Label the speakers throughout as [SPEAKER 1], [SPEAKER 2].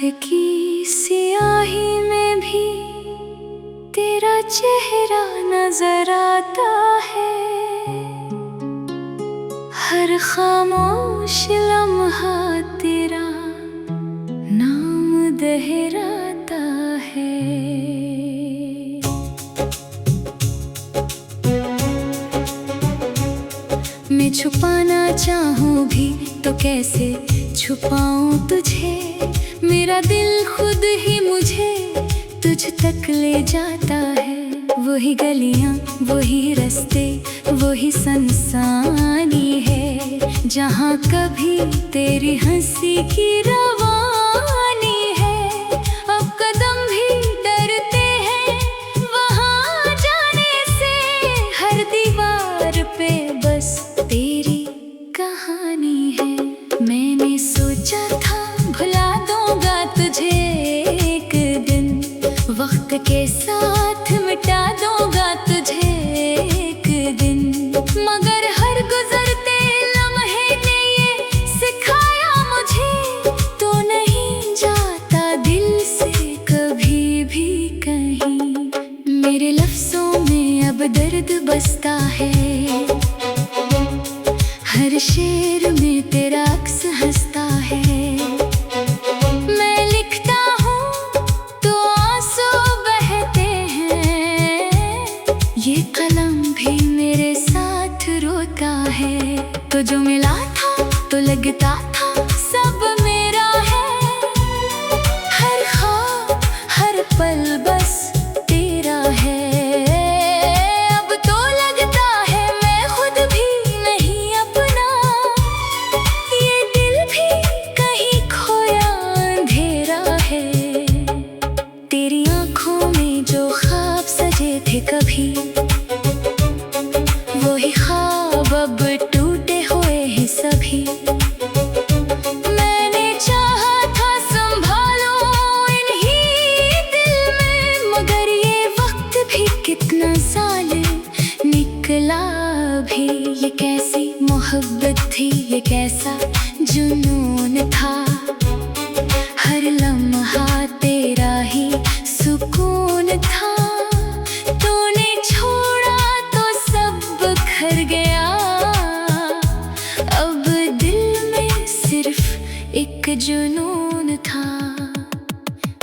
[SPEAKER 1] की सियाही में भी तेरा चेहरा नजर आता है। हर खामोश लम्हा तेरा नाम दोहराता है। मैं छुपाना चाहूँ भी तो कैसे छुपाऊं तुझे। मेरा दिल खुद ही मुझे तुझ तक ले जाता है। वही गलियां, वही रास्ते, वही सनसानी है जहाँ कभी तेरी हंसी की रवानी है। अब कदम भी डरते हैं वहाँ जाने से। हर दीवार पे बस तेरी कहानी है। मैंने सोचा था भुला दूंगा तुझे एक दिन, वक्त के साथ मिटा दूंगा तुझे एक दिन। मगर हर गुजरते लम्हे ने ये सिखाया मुझे, तो नहीं जाता दिल से कभी भी कहीं। मेरे लफ्जों में अब दर्द बसता है, हर शेर में तेरा अक्स हंसता है। मैं लिखता हूँ तो आंसू बहते हैं, ये कलम भी मेरे साथ रोता है। तो जो मिला था तो लगता था सब मेरा है। हर ख्वाब हर पल बस तेरा है। अब तो लगता है मैं खुद भी नहीं अपना, ये दिल भी कहीं खोया अंधेरा है। तेरी आंखों में जो ख्वाब सजे थे कभी, वही ख्वाब अब टूटे हुए हैं सभी। मैंने चाहा था संभालो इन्हीं दिल में, मगर ये वक्त भी कितना जालिम निकला भी। ये कैसी मोहब्बत थी, ये कैसा जुनून था। हर लम्हा तेरा ही सुकून था। तूने छोड़ा तो सब बिखर गया, अब दिल में सिर्फ एक जुनून था।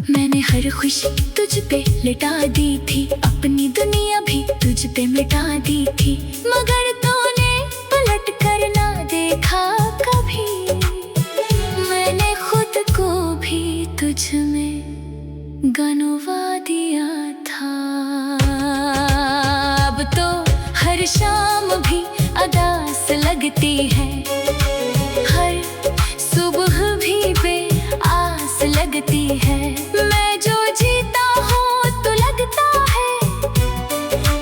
[SPEAKER 1] मैंने हर खुशी तुझ पे लिटा दी थी, अपनी दुनिया भी तुझ पे मिटा दी थी। मगर तूने पलट कर ना देखा कभी, मैंने खुद को भी तुझ में गंवा दिया था। अब तो हर शाम भी अदास लगती है, हर सुबह भी बेआस लगती है। मैं जो जीता हूँ तो लगता है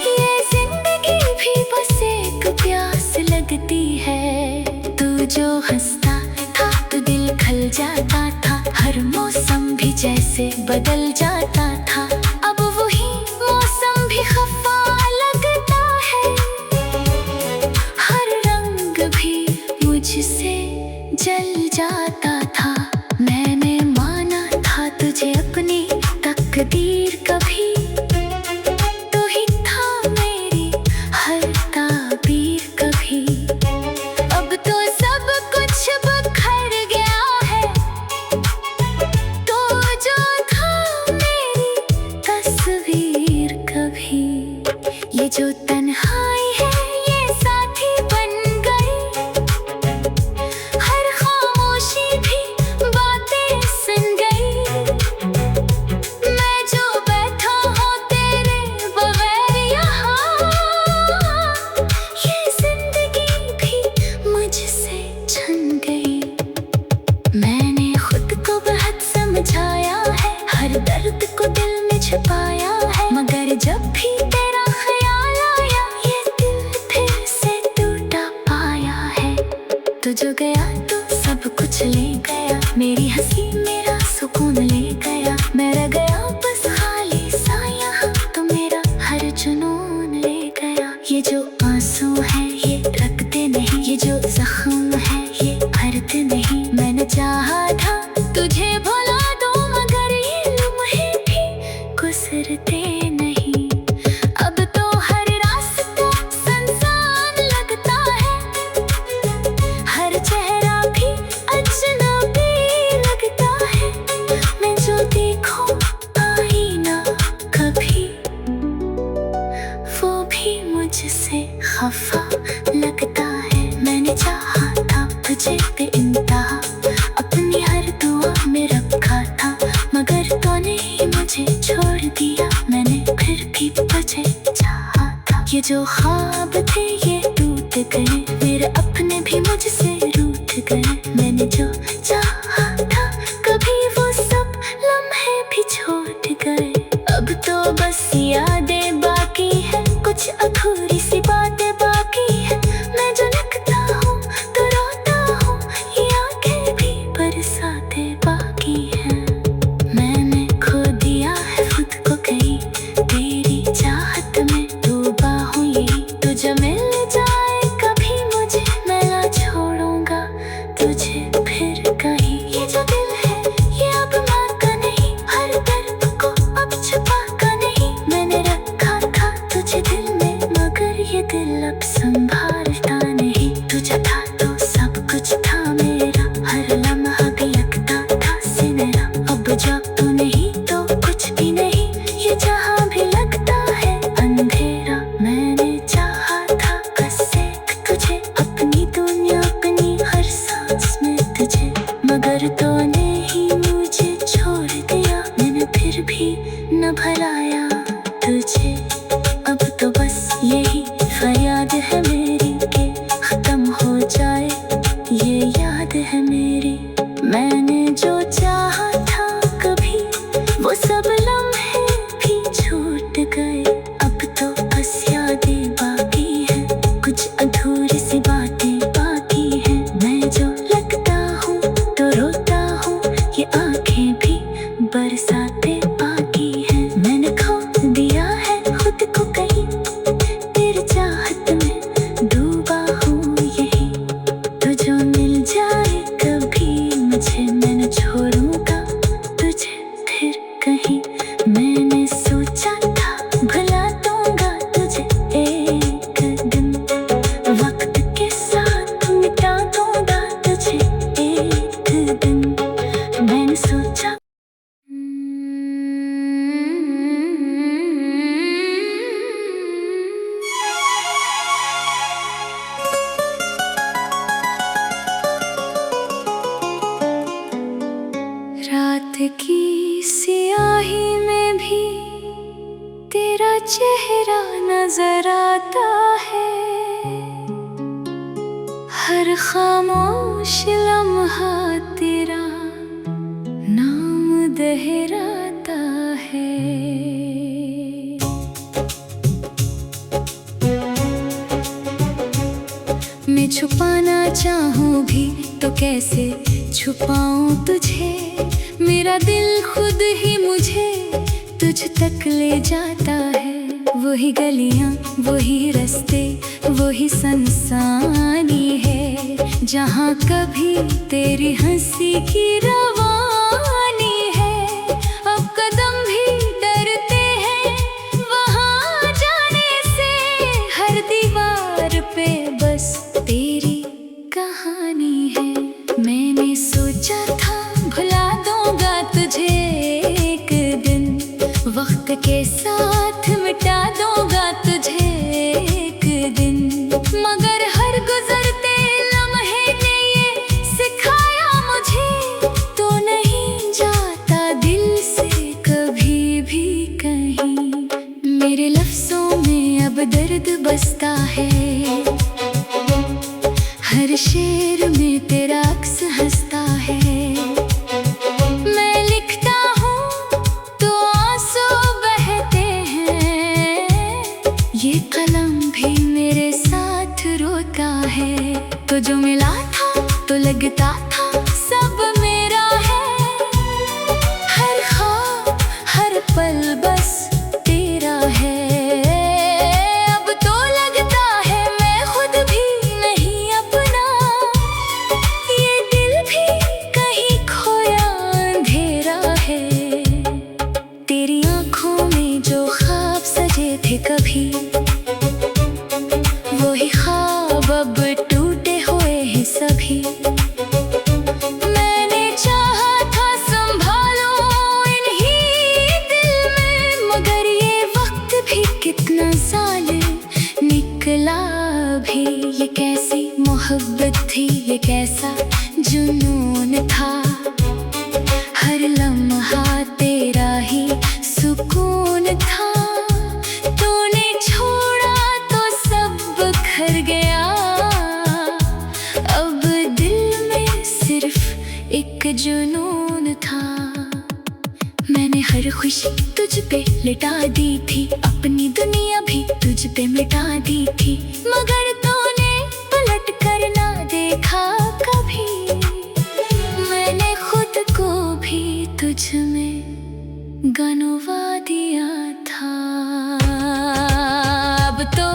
[SPEAKER 1] ये जिंदगी भी बस एक प्यास लगती है। तू जो हंसता था तो दिल खल जाता था, हर मौसम भी जैसे बदल जाता था। अब वही मौसम भी खफा लगता है, हर रंग भी मुझसे जल जाता था। मैंने माना था तुझे अपनी तकदीर कभी, तू ही था मेरी हर ताबीर कभी। अब तो सब कुछ बिखर गया है, तो जो था मेरी तस्वीर कभी। ये जो तन्हाई है ये साथी बन गई, हर खामोशी भी बातें सुन गई। मैं जो बैठा हूँ तेरे बगैर यहाँ, ये जिंदगी भी मुझसे छन गई। मैंने खुद को बहुत समझाया है, हर दर्द को दिल में छुपाया है। मगर जब भी तेरा ख्याल आया, ये दिल फिर से टूटा पाया है। तो जो गया तो सब कुछ ले गया, मेरी हंसी मेरा सुकून ले गया। मैं रह गया बस खाली सा यहाँ, तो मेरा हर जुनून ले गया। ये जो आंसू है ये रखते नहीं, ये जो जख्म है ये भरते नहीं। मैंने चाहा था तुझे भुला दूं गुजरते नहीं। अब तो हर रास्ता सुनसान लगता है, हर चेहरा भी अजनबी लगता है। मैं जो देखूं आईना कभी, वो भी मुझसे खफा लगता है। मैंने चाहा था तुझे बेइंतहा, अपनी हर दुआ में रखा था, मगर तूने ही मुझे छोड़ दिया। मैंने फिर भी तुझे चाहा था। ये जो ख्वाब थे ये टूट गए, मेरे अपने भी मुझसे रूठ गए। मैंने जो चाहा था कभी वो सब लम्हे भी छूट गए। अब तो बस यादें बाकी है, कुछ अधूरी सी बातें बाकी है। मैं जो लिखता हूँ तो रोता हूँ, ये आंखें भी बरसाते बाकी हैं। मैंने खो दिया है खुद को कहीं, तेरी चाहत में डूबा हूँ यही। तुझे मिल जाए कभी मुझे, मैं ना छोड़ूंगा तुझे फिर कहीं। ये जो दिल है ये अब मांगा नहीं, हर दर्द को अब छुपाता नहीं। मैंने रखा था तुझे दिल में, मगर ये दिल अब संभालता नहीं। तुझे था तो सब कुछ था मेरा, हर लम्हा भी लगता था सिनेरा। अब जब तू नहीं तो कुछ भी नहीं, ये जहाँ भी लगता है अंधेरा। मैंने चाहा था बस एक तुझे, अपनी दुनिया अपनी हर सांस में तुझे, मगर तूने ही मुझे छोड़ दिया। मैंने फिर भी न भुलाया तुझे। अब तो बस यही फरियाद है मेरी कि खत्म हो जाए ये याद है मेरी। मैंने जो चाहा था कभी वो सब लम्हे भी छूट गए। अब तो बस यादें बाकी है, कुछ अधूरी सी बातें बाकी है। मैं जो लगता हूँ तो रोता हूँ, ये आंखें भी बरसाते बाकी है। मैंने खो दिया है खुद को कहीं, तेरी चाहत में डूबा हूँ यही। तो जो मिल जाए कभी मुझे, मैं न छोड़ूंगा तुझे फिर कहीं। मैंने सोचा था भुला दूंगा तुझे एक दिन, वक्त के साथ मिटा दूंगा तुझे एक दिन। मैंने सोचा रात की सियाही में भी तेरा चेहरा नजर आता है, हर खामोश लम्हा तेरा नाम दोहराता है। मैं छुपाना चाहूँ भी तो कैसे छुपाऊं तुझे, मेरा दिल खुद ही मुझे तुझ तक ले जाता है। वही गलियां वही रास्ते वही संसानी है, जहाँ कभी तेरी हंसी की रवानी है। अब कदम भी डरते हैं वहाँ जाने से, हर दीवार पे बस तेरी कहानी है। मैंने सोचा था भुला दूंगा तुझे एक दिन, वक्त के साथ मिटा दूंगा तुझे एक दिन, मगर हर गुजरते लम्हे ने ये सिखाया मुझे, तो नहीं जाता दिल से कभी भी कहीं। मेरे लफ्जों में अब दर्द बसता है, हर शेर में तेरा अक्स हंसता है। मैं लिखता हूँ तो आंसू बहते हैं, ये कलम भी मेरे साथ रोता है। तो जो मिला था तो लगता था सब मेरा है, हर ख्वाब हर पल बस तेरा है। अब तो लगता है मैं खुद भी नहीं अपना, ये दिल भी कहीं खोया अंधेरा है। तेरी आंखों में थे कभी, वही ख्वाब अब टूटे हुए हैं सभी। मैंने चाहा था संभालो इन्हीं दिल में, मगर ये वक्त भी कितना जालिम निकला भी। ये कैसी मोहब्बत थी, ये कैसा जुनून था, हर लम्हा तेरा ही सुकून था। तूने छोड़ा तो सब बिखर गया, अब दिल में सिर्फ एक जुनून था। मैंने हर खुशी तुझ पे लिटा दी थी, अपनी दुनिया भी तुझ पे मिटा दी थी, मगर तूने पलट कर ना देखा कभी। मैंने खुद को भी तुझ में गंवा दिया था। अब तो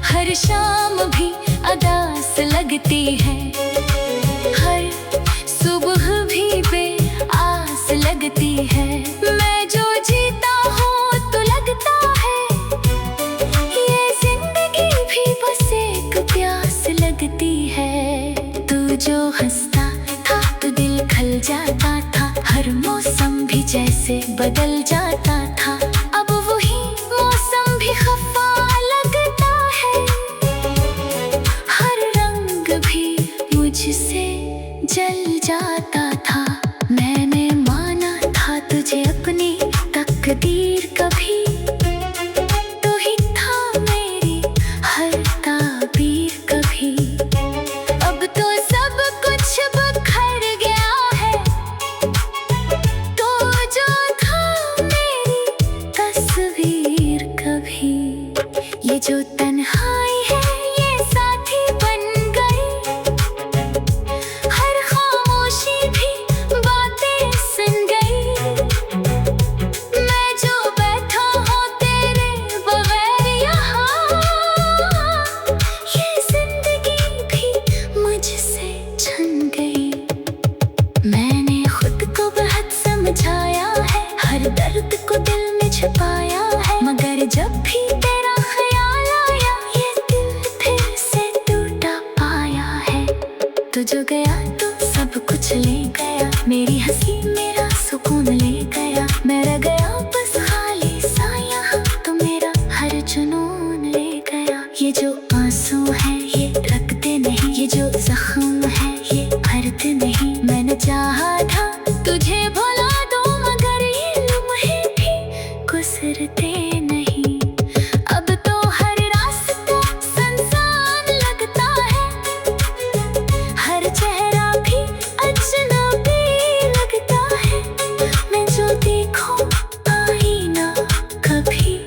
[SPEAKER 1] हर शाम भी अदास लगती है, हर सुबह भी बेआस लगती है। मैं जो जीता हूँ तो लगता है ये जिंदगी भी बस एक प्यास लगती है। तू जो हंसता था तो दिल खल जाता था, हर मौसम भी जैसे बदल जाता था, अब वही मौसम भी खफा लगता है। हर रंग भी मुझसे जल जाता था। मैंने माना था तुझे अपनी तकदीर कभी, तू ही था मेरी हर ताबीर कभी। अब तो सब कुछ बिखर गया है, तो जो था मेरी तस्वीर कभी। ये जो तन्हाई है ये साथी बन गई, हर खामोशी भी बातें सुन गई। मैं जो बैठा हूँ तेरे बगैर यहाँ, ये जिंदगी भी मुझसे छन गई। मैंने खुद को बहुत समझाया है, हर दर्द को दिल में छुपाया है, मगर जब भी तेरा ख्याल आया ये दिल फिर से टूटा पाया है। तू जो गया तो सब कुछ ले गया, मेरी हंसी मेरा सुकून ले गया। मैं रह गया बस खाली सा यहाँ, तो मेरा हर जुनून ले गया। ये जो आंसू है ये रखते नहीं, ये जो जख्म है ये भरते नहीं। मैंने चाहा था तुझे भुला दूं, मगर ये लम्हे भी गुजरते नहीं। अब तो हर रास्ता सुनसान लगता है, हर चेहरा भी अजनबी लगता है। मैं जो देखूं आईना कभी,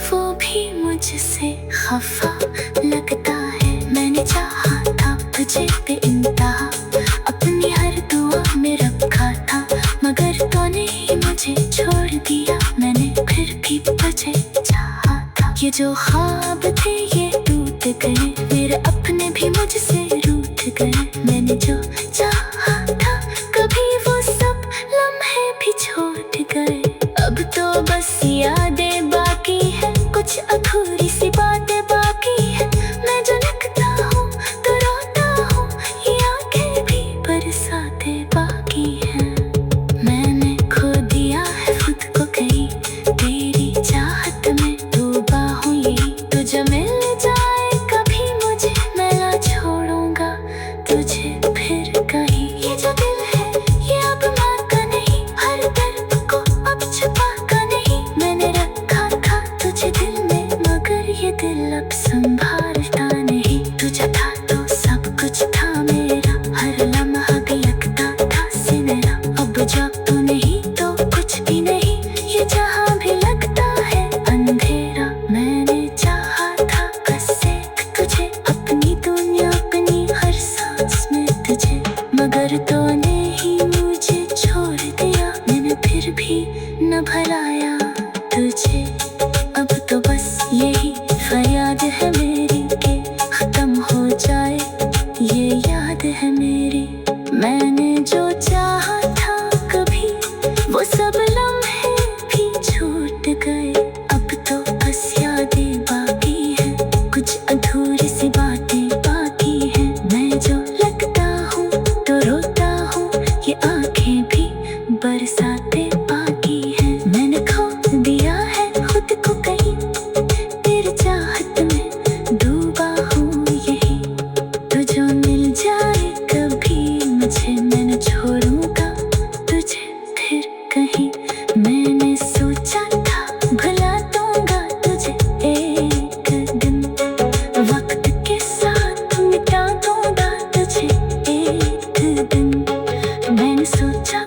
[SPEAKER 1] वो भी मुझसे खफा लगता है। मैंने चाहा था तुझे बेइंतहा, अपनी हर दुआ में रखा था, मगर तूने ही मुझे छोड़ दिया। मैंने फिर भी तुझे चाहा था, ये जो ख्वाब थे ये टूट गए, मेरे अपने भी मुझसे रूठ गए। मैंने जो चाहा था कभी वो सब लम्हे भी छूट गए। अब तो बस यादें बाकी है, कुछ अधूरी सी बातें बाकी है। मैं जो लिखता हूँ तो रोता हूँ, ये आंखें भी बरसातें बाकी हैं। मैंने खो दिया है खुद को कहीं, तेरी चाहत में डूबा हूँ यही। तुझे बरसातें बाकी हैं। मैंने खो दिया है खुद को कहीं, तेरी चाहत में डूबा हूँ यही। तू जो मिल जाए कभी मुझे, मैं न छोड़ूंगा तुझे फिर कहीं। मैंने सोचा था भुला दूंगा तुझे एक दिन, वक्त के साथ मिटा दूंगा तुझे एक दिन। मैंने सोचा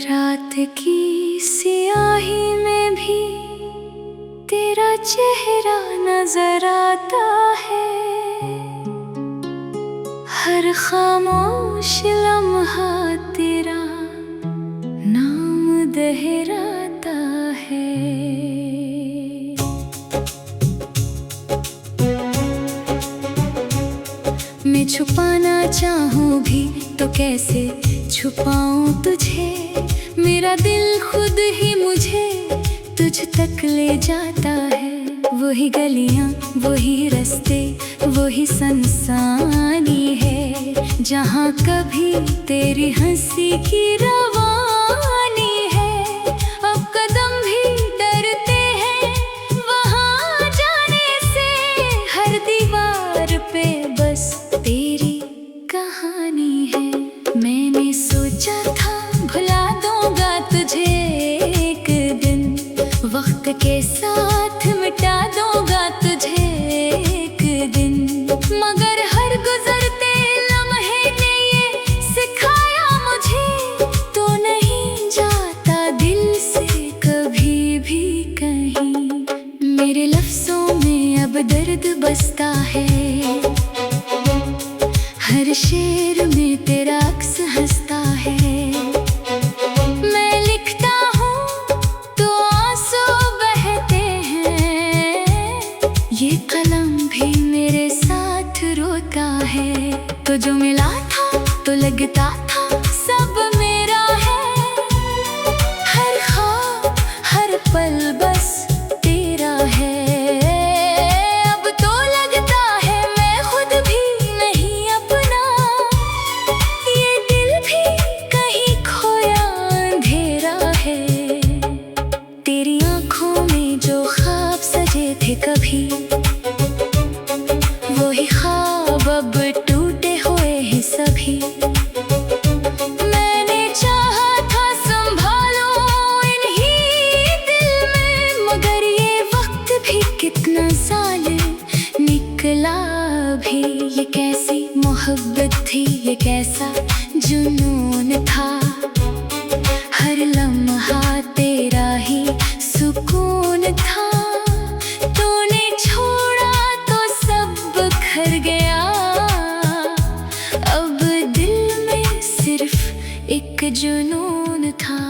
[SPEAKER 1] रात की सियाही में भी तेरा चेहरा नजर आता है। हर खामोश लम्हा तेरा नाम दोहराता है। मैं छुपाना चाहूँ भी तो कैसे छुपाऊं तुझे। मेरा दिल खुद ही मुझे तुझ तक ले जाता है। वही गलियां, वही रास्ते, वही सनसानी है, जहाँ कभी तेरी हंसी की रवानी है। अब कदम भी डरते हैं वहाँ जाने से, हर दीवार पे बस तेरी कहानी है। मैंने सोचा था भुला दूंगा तुझे एक दिन, वक्त के साथ मिटा दूंगा तुझे एक दिन। मगर हर गुजरते लम्हे ने ये सिखाया मुझे, तो नहीं जाता दिल से कभी भी कहीं। मेरे लफ्जों में अब दर्द बसता है, हर शेर में तेरा अक्स हंसता है। मैं लिखता हूँ तो आंसू बहते हैं, ये कलम भी मेरे साथ रोता है। तो जो मिला था तो लगता था सब मेरा है, हर ख्वाब हर पल बस तेरा है। अब तो लगता है मैं खुद भी नहीं अपना, ये दिल भी कहीं खोया अंधेरा है। तेरी आंखों में जो ख्वाब सजे थे कभी, वही ख्वाब अब टूटे हुए हैं सभी। मैंने चाहा था संभालो इन्हीं दिल में, मगर ये वक्त भी कितना जालिम निकला भी। ये कैसी मोहब्बत थी, ये कैसा जुनून था, हर लम्हा तेरा ही सुकून था। तूने छोड़ा तो सब बिखर गया, अब दिल में सिर्फ एक जुनून था।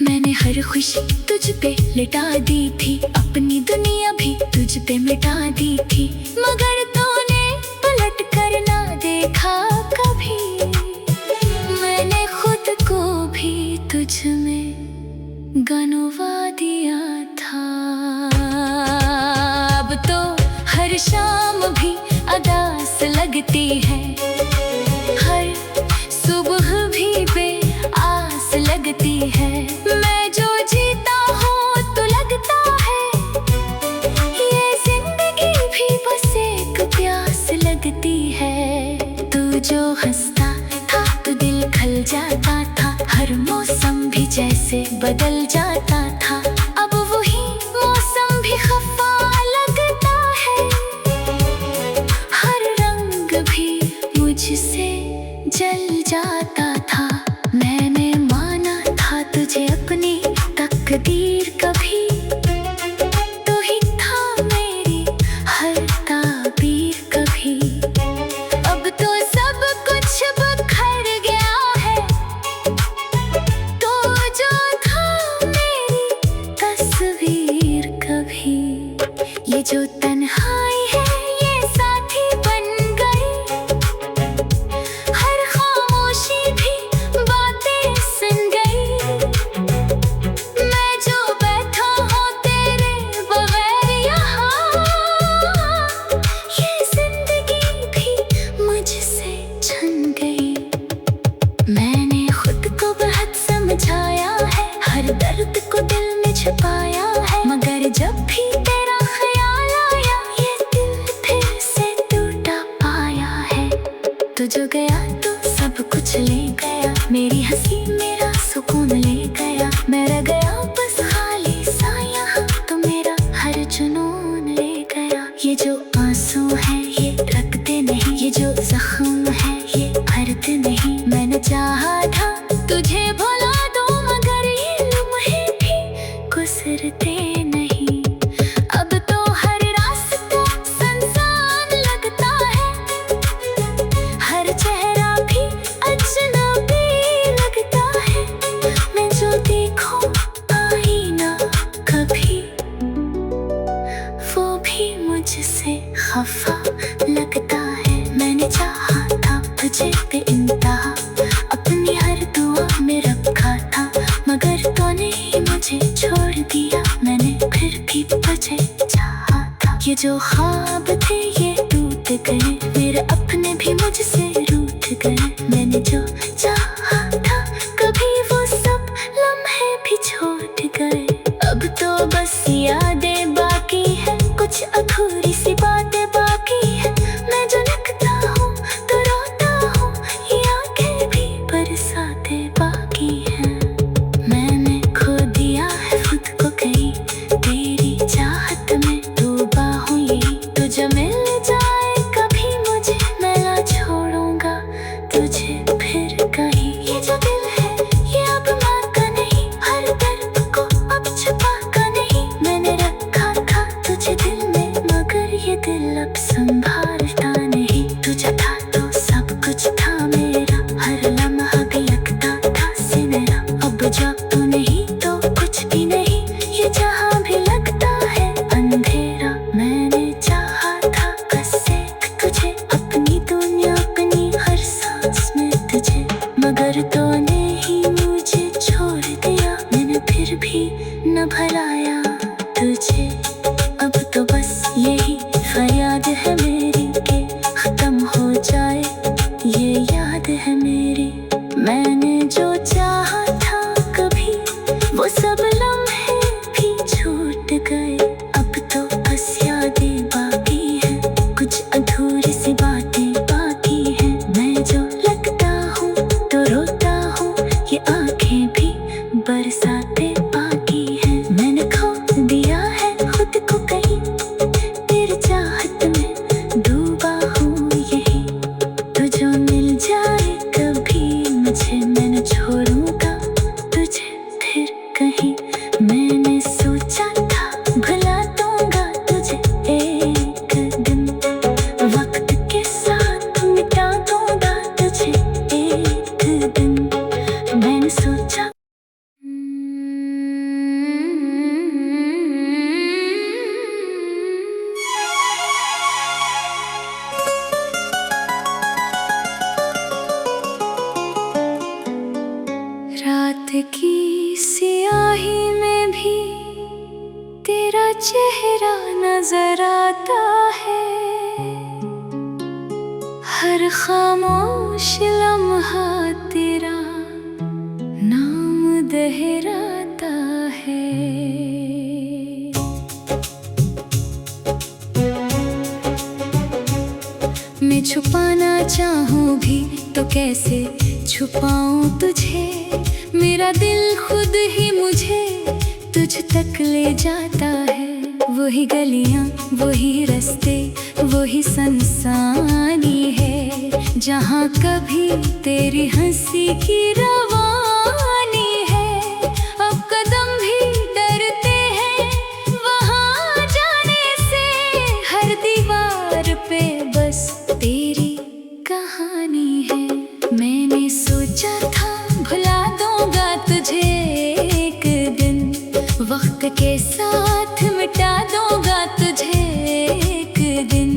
[SPEAKER 1] मैंने हर खुशी तुझ पे लिटा दी थी, अपनी दुनिया भी तुझ पे मिटा दी थी, मगर तूने पलट कर ना देखा कभी। मैंने खुद को भी तुझ में गंवा दिया था। अब तो हर शाम भी अदास लगती है, हर सुबह भी बेआस लगती है। मैं जो जीता हूँ तो लगता है ये जिंदगी भी बस एक प्यास लगती है। तू जो हंसता था तो दिल खल जाता था, हर मौसम भी जैसे बदल जाता था। अब वही मौसम भी खफा लगता है, हर रंग भी मुझसे जल जाता था। मैंने माना था तुझे अपनी तकदीर कभी, तू ही था मेरी हर ताबीर कभी। अब तो सब कुछ बिखर गया है, तो जो था मेरी तस्वीर कभी। ये जो तन्हाई है ये साथी बन गई, हर खामोशी भी बातें सुन गई। हर दर्द को दिल में छुपाया है, मगर जब भी तेरा ख्याल आया ये दिल फिर से टूटा पाया है। तू जो गया तो सब कुछ ले गया, मेरी हंसी मेरा सुकून ले गया। मैं रह गया बस खाली सा यहाँ, तो मेरा हर जुनून ले गया। ये जो आंसू है ये रखते नहीं, ये जो जख्म है ये भरते नहीं। मैंने चाहा था तुझे भुला दूं, मगर ये लम्हे भी गुजरते नहीं। अब तो हर रास्ता सुनसान लगता है, हर चेहरा भी अजनबी लगता है। मैं जो देखूं आईना कभी, वो भी मुझसे खफा लगता है। मैंने चाहा था तुझे बेइंतहा, अपनी हर दुआ में रखा था, मगर तूने ही मुझे छोड़ दिया। मैंने फिर भी तुझे चाहा था। ये जो ख्वाब थे ये टूट गए, मेरे अपने भी मुझसे रूठ गए। मैंने जो चाहा था कभी वो सब लम्हे भी छूट गए। अब तो बस यादें बाकी है, कुछ अधूरी सी बातें बाकी है। मैं जो लिखता हूँ तो रोता हूँ, ये आंखें भी बरसातें बाकी हैं। मैंने खो दिया है खुद को कहीं, तेरी चाहत में डूबा हूँ यही। तुझे मिल जाए कभी मुझे, मैं ना छोड़ूंगा तुझे फिर कहीं। ये जो दिल है ये अब मांगा नहीं, हर दर्द को अब छुपा का नहीं। मैंने रखा था तुझे दिल में, मगर ये दिल अब संभालता नहीं। तुझे था तो सब कुछ था मेरा, हर लम्हा भी लगता था सिनेरा। अब जब तू नहीं तो कुछ भी नहीं, ये जहाँ भी लगता है अंधेरा। मैंने चाहा था कैसे तुझे, अपनी दुनिया अपनी हर सांस में तुझे, मगर तूने ही मुझे छोड़ दिया। मैंने फिर भी न भुलाया तुझे, अब तो बस यही फरियाद है मेरी कि खत्म हो जाए ये याद है मेरी। मैंने जो चाहा था कभी वो सब लम्हे भी छूट गए। अब तो बस यादें बाकी हैं, कुछ अधूरी सी बातें बाकी हैं। मैं जो लगता हूँ तो रोता हूँ, ये आंखें भी बरसाते बाकी हैं। मैंने खो दिया है खुद को कहीं, तेरी चाहत में डूबा हूँ यही। तो जो मिल जाए कभी मुझे, मैं न छोड़ूंगा तुझे फिर कहीं। मैंने सोचा था भुला दूंगा तुझे एक दिन, वक्त के साथ मिटा दूंगा तुझे एक दिन। मैंने सोचा रात की सियाही में भी तेरा चेहरा नजर आता है, हर खामोश लम्हा तेरा नाम दोहराता है। मैं छुपाना चाहूँ भी तो कैसे छुपाऊं तुझे, मेरा दिल खुद ही मुझे तुझ तक ले जाता है। वही गलियां वही रास्ते वही संसानी है, जहाँ कभी तेरी हंसी की रवानी है। अब कदम भी डरते हैं वहाँ जाने से, हर दीवार पे बस तेरी कहानी है। मैंने सोचा था भुला दूंगा तुझे एक दिन, वक्त के साथ मिटा दूंगा तुझे एक दिन,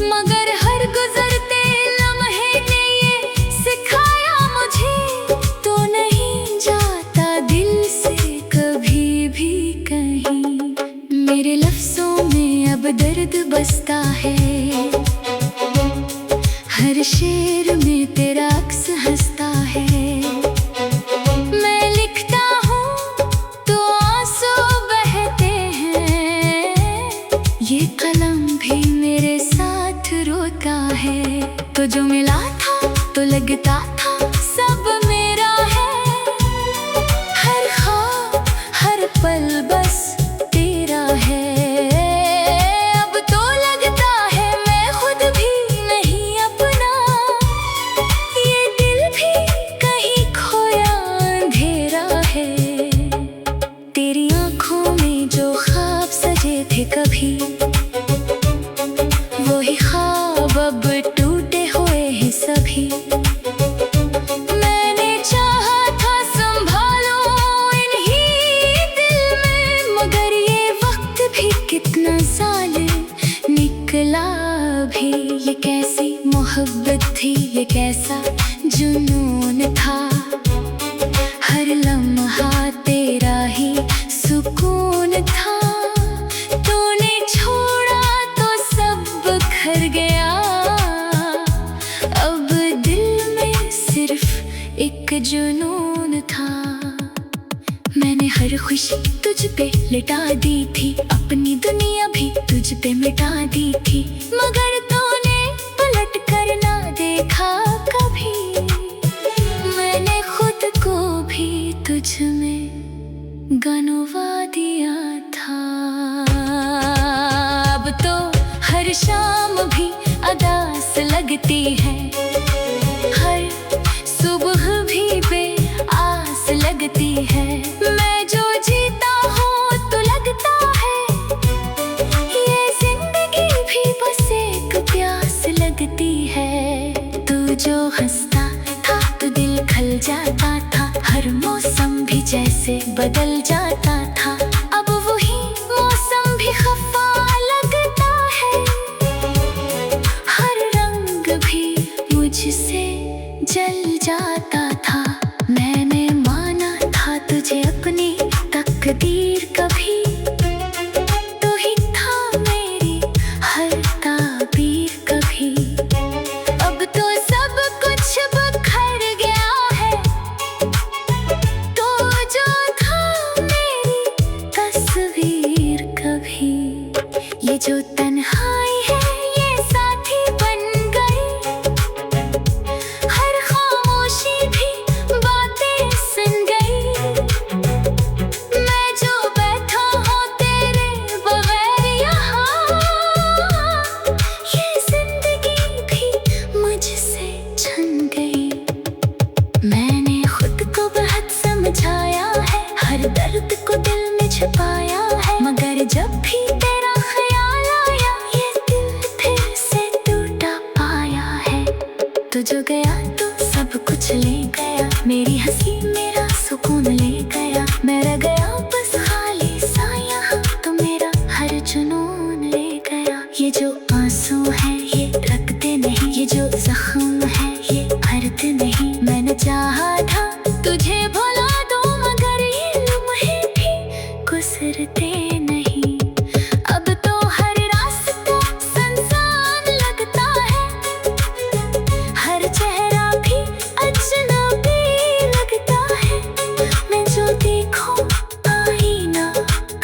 [SPEAKER 1] मगर हर गुजरते लम्हे ने ये सिखाया मुझे, तो नहीं जाता दिल से कभी भी कहीं। मेरे लफ्जों में अब दर्द बसता है, हर शेर में तेरा अक्स हंसता है। मैं लिखता हूँ तो जो मिला था तो लगता था सब मेरा है। हर ख्वाब हर पल बस तेरा है। अब तो लगता है मैं खुद भी नहीं अपना, ये दिल भी कहीं खोया अंधेरा है। तेरी आंखों में जो ख्वाब सजे थे कभी, वही ख्वाब अब टूटे हुए हैं सभी। मैंने चाहा था संभालो इन्हीं दिल में, मगर ये वक्त भी कितना जालिम निकला भी। ये कैसी मोहब्बत थी, ये कैसा जुनून था, हर लम्हा तेरा ही सुकून था। तूने छोड़ा तो सब बिखर गया, अब दिल में सिर्फ एक जुनून था। मैंने हर खुशी तुझ पे लिटा दी थी, अपनी दुनिया भी तुझ पे मिटा दी थी, मगर तूने पलट कर ना देखा कभी। मैंने खुद को भी तुझ में गंवा दिया था। अब तो हर शाम भी अदास लगती है, हर सुबह भी बेआस लगती है। मैं जो जीता हूँ तो लगता है ये जिंदगी भी बस एक प्यास लगती है। तू जो हंसता था तो दिल खल जाता था, हर मौसम भी जैसे बदल जाता था। अब वही मौसम भी खफा लगता है, हर रंग भी मुझसे जल जाता था। मैंने माना था तुझे अपनी तकदीर कभी, तू ही था मेरी हर ताबीर कभी। अब तो सब कुछ बिखर गया है, तो जो था मेरी तस्वीर कभी। ये जो तन्हाई है ये साथी बन गई, हर खामोशी भी बातें सुन गई। मैं जो बैठा हूँ तेरे बगैर यहाँ, ये जिंदगी भी मुझसे छन गई। मैंने खुद को बहुत समझाया है, हर दर्द को दिल में छुपाया है, मगर जब भी तेरा ख्याल आया ये दिल फिर से टूटा पाया है। तो जो गया तो सब कुछ ले गया, मेरी हंसी मेरा सुकून ले गया। मैं रह गया बस खाली सा यहाँ, तो मेरा हर जुनून ले गया। ये जो आंसू है ये रखते नहीं, ये जो जख्म है ये भरते नहीं। मैंने चाहा था तुझे भुला दूं, मगर ये लम्हे भी गुजरते नहीं। अब तो हर रास्ता सुनसान लगता है, हर चेहरा भी अजनबी लगता है। मैं जो देखूं आईना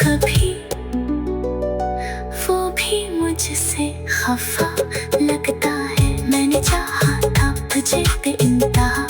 [SPEAKER 1] कभी, वो भी मुझसे खफा लगता है। मैंने चाहा था तुझे बेइंतहा,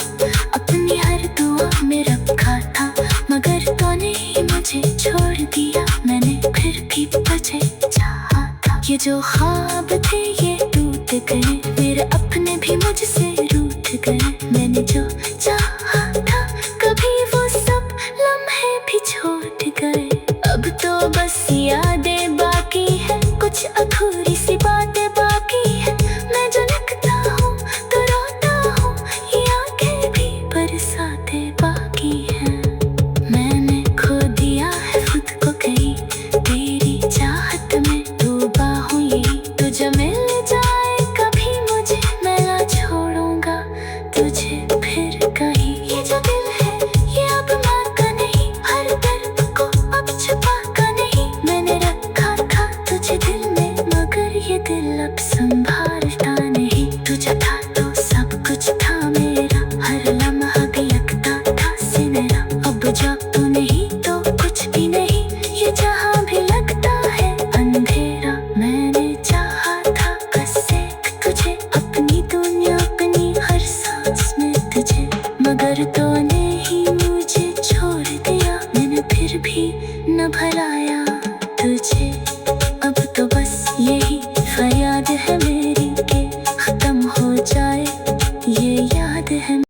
[SPEAKER 1] अपनी हर दुआ में रखा था, मगर तूने ही मुझे छोड़ दिया। मैंने फिर भी तुझे चाहा था, ये जो ख्वाब थे ये टूट गए, मेरे अपने भी मुझसे रूठ गए। मैंने जो चाहा था कभी वो सब लम्हे भी छूट गए। अब तो बस यादें बाकी है, कुछ अधूरी सी बातें बाकी है। मैं जो लिखता हूँ तो रोता हूँ, ये आंखें भी बरसाते बाकी हैं। मैंने खो दिया है खुद को कहीं, तेरी चाहत में डूबा हूँ यही। तो जब न भलाया तुझे। अब तो बस यही फरियाद है मेरी कि खत्म हो जाए ये याद है।